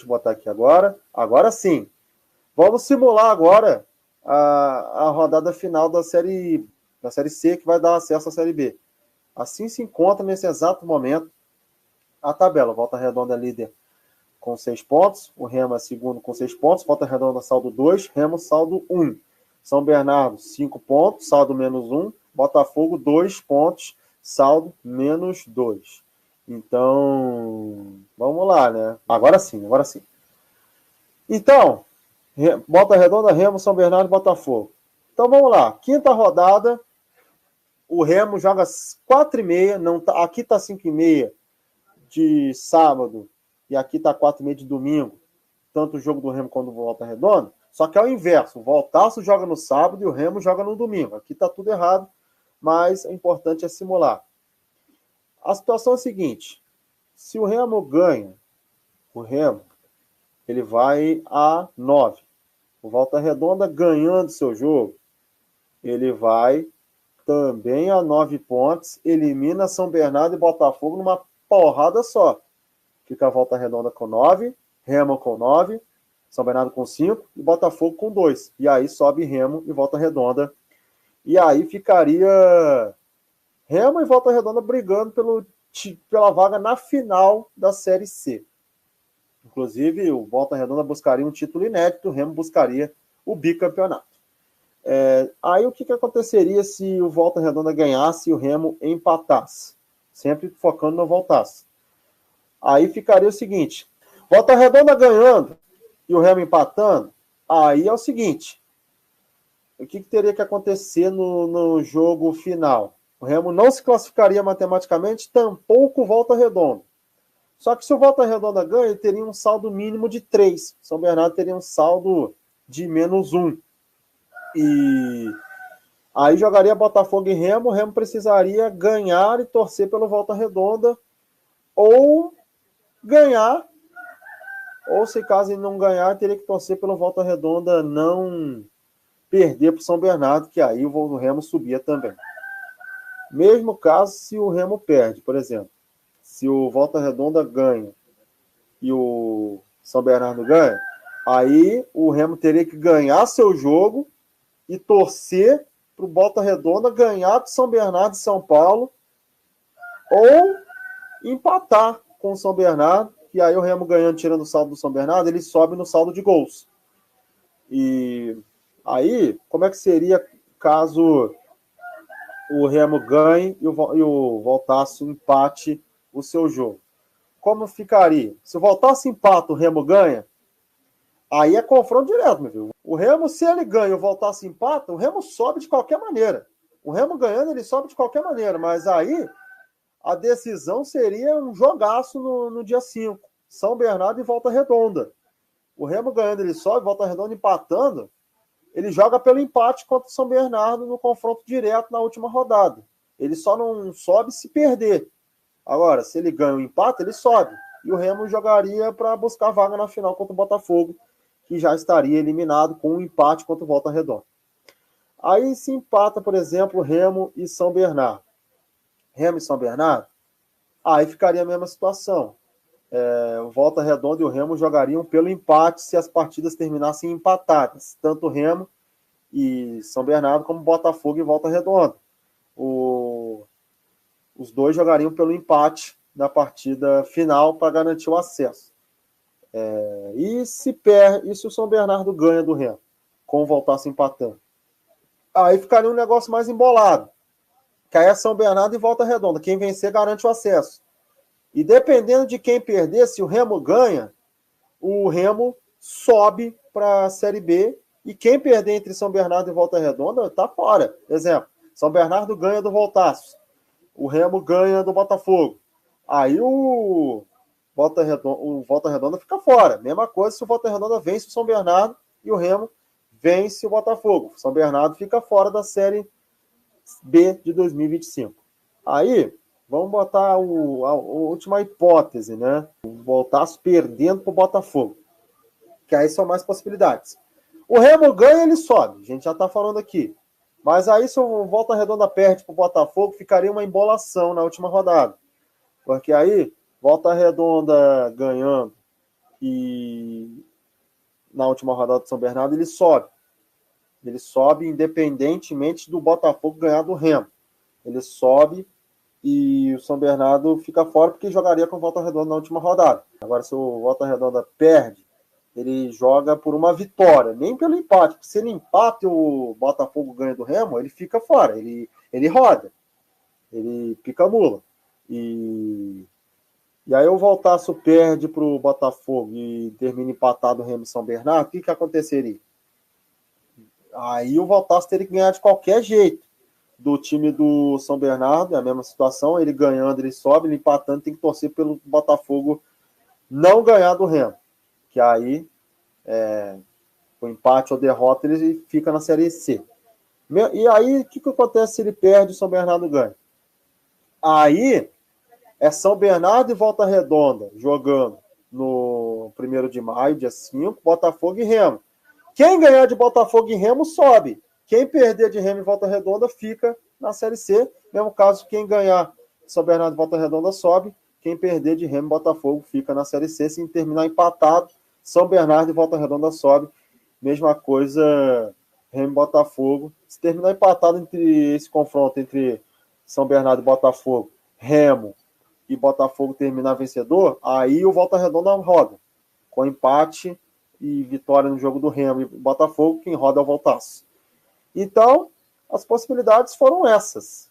eu botar aqui agora. Agora sim. Vamos simular agora a rodada final da Série C, que vai dar acesso à Série B. Assim se encontra nesse exato momento a tabela. Volta Redonda é líder com 6 pontos, o Remo é segundo com 6 pontos, Volta Redonda saldo 2, Remo saldo 1. São Bernardo, 5 pontos, saldo menos 1, Botafogo, 2 pontos, saldo menos 2. Então, vamos lá, né? Agora sim. Então, Volta Redonda, Remo, São Bernardo e Botafogo. Então vamos lá, quinta rodada, o Remo joga 4h30, não tá, aqui tá 5h30 de sábado e aqui tá 4h30 de domingo, tanto o jogo do Remo quanto do Volta Redonda, só que é o inverso, o Voltaço joga no sábado e o Remo joga no domingo. Aqui tá tudo errado, mas o importante é simular. A situação é a seguinte, se o Remo ganha, ele vai a 9. O Volta Redonda ganhando seu jogo, ele vai também a 9 pontos, elimina São Bernardo e Botafogo numa porrada só. Fica a Volta Redonda com 9, Remo com 9, São Bernardo com 5 e Botafogo com 2. E aí sobe Remo e Volta Redonda. E aí ficaria Remo e Volta Redonda brigando pela vaga na final da Série C. Inclusive, o Volta Redonda buscaria um título inédito, o Remo buscaria o bicampeonato. Aí o que aconteceria se o Volta Redonda ganhasse e o Remo empatasse? Sempre focando no Voltaço. Aí ficaria o seguinte, Volta Redonda ganhando e o Remo empatando, aí é o seguinte, o que teria que acontecer no jogo final? O Remo não se classificaria matematicamente, tampouco o Volta Redonda. Só que se o Volta Redonda ganha, ele teria um saldo mínimo de 3. São Bernardo teria um saldo de menos 1. E aí jogaria Botafogo e Remo. O Remo precisaria ganhar e torcer pelo Volta Redonda. Ou ganhar. Ou se caso ele não ganhar, teria que torcer pelo Volta Redonda não perder para o São Bernardo, que aí o Remo subia também. Mesmo caso se o Remo perde, por exemplo. Se o Volta Redonda ganha e o São Bernardo ganha, aí o Remo teria que ganhar seu jogo e torcer para o Volta Redonda ganhar do São Bernardo e São Paulo ou empatar com o São Bernardo, e aí o Remo ganhando, tirando o saldo do São Bernardo, ele sobe no saldo de gols. E aí, como é que seria caso o Remo ganhe e o Voltaço empate o seu jogo? Como ficaria? Se o Voltaço empata, o Remo ganha, aí é confronto direto, meu filho. O Remo, se ele ganha e o Voltaço empata, o Remo sobe de qualquer maneira. O Remo ganhando, ele sobe de qualquer maneira, mas aí a decisão seria um jogaço no dia 5. São Bernardo e Volta Redonda. O Remo ganhando, ele sobe, Volta Redonda empatando, ele joga pelo empate contra o São Bernardo no confronto direto na última rodada. Ele só não sobe se perder. Agora, se ele ganha o empate, ele sobe. E o Remo jogaria para buscar vaga na final contra o Botafogo, que já estaria eliminado com um empate contra o Volta Redonda. Aí se empata, por exemplo, Remo e São Bernardo. Remo e São Bernardo, aí ficaria a mesma situação. O Volta Redonda e o Remo jogariam pelo empate se as partidas terminassem empatadas. Tanto o Remo e São Bernardo como Botafogo e Volta Redonda. Os dois jogariam pelo empate na partida final para garantir o acesso. E se o São Bernardo ganha do Remo, com o Voltaço empatando, aí ficaria um negócio mais embolado. Que aí é São Bernardo e Volta Redonda. Quem vencer garante o acesso. E dependendo de quem perder, se o Remo ganha, o Remo sobe para a Série B. E quem perder entre São Bernardo e Volta Redonda está fora. Exemplo, São Bernardo ganha do Voltaço. O Remo ganha do Botafogo. Aí o Volta Redonda fica fora. Mesma coisa se o Volta Redonda vence o São Bernardo e o Remo vence o Botafogo. O São Bernardo fica fora da Série B de 2025. Aí, vamos botar a última hipótese, né? O Voltaço perdendo para o Botafogo. Que aí são mais possibilidades. O Remo ganha, ele sobe. A gente já está falando aqui. Mas aí, se o Volta Redonda perde para o Botafogo, ficaria uma embolação na última rodada. Porque aí, Volta Redonda ganhando e na última rodada do São Bernardo ele sobe. Ele sobe independentemente do Botafogo ganhar do Remo. Ele sobe e o São Bernardo fica fora porque jogaria com o Volta Redonda na última rodada. Agora, se o Volta Redonda perde, ele joga por uma vitória, nem pelo empate. Porque se ele empate o Botafogo ganha do Remo, ele fica fora, ele roda, ele pica a mula. E aí o Voltaço perde para o Botafogo e termina empatado o Remo e São Bernardo, o que aconteceria? Aí o Voltaço teria que ganhar de qualquer jeito do time do São Bernardo, é a mesma situação, ele ganhando, ele sobe, ele empatando, tem que torcer pelo Botafogo não ganhar do Remo, que aí o empate ou derrota ele fica na Série C. E aí, o que acontece se ele perde e o São Bernardo ganha? Aí é São Bernardo e Volta Redonda jogando no 1º de maio, dia 5, Botafogo e Remo. Quem ganhar de Botafogo e Remo sobe. Quem perder de Remo e Volta Redonda fica na Série C. Mesmo caso, quem ganhar São Bernardo e Volta Redonda sobe. Quem perder de Remo e Botafogo fica na Série C. Se terminar empatado, São Bernardo e Volta Redonda sobe. Mesma coisa, Remo e Botafogo. Se terminar empatado entre esse confronto entre São Bernardo e Botafogo, Remo e Botafogo terminar vencedor, aí o Volta Redonda roda. Com empate e vitória no jogo do Remo e Botafogo, quem roda é o Voltaço. Então, as possibilidades foram essas.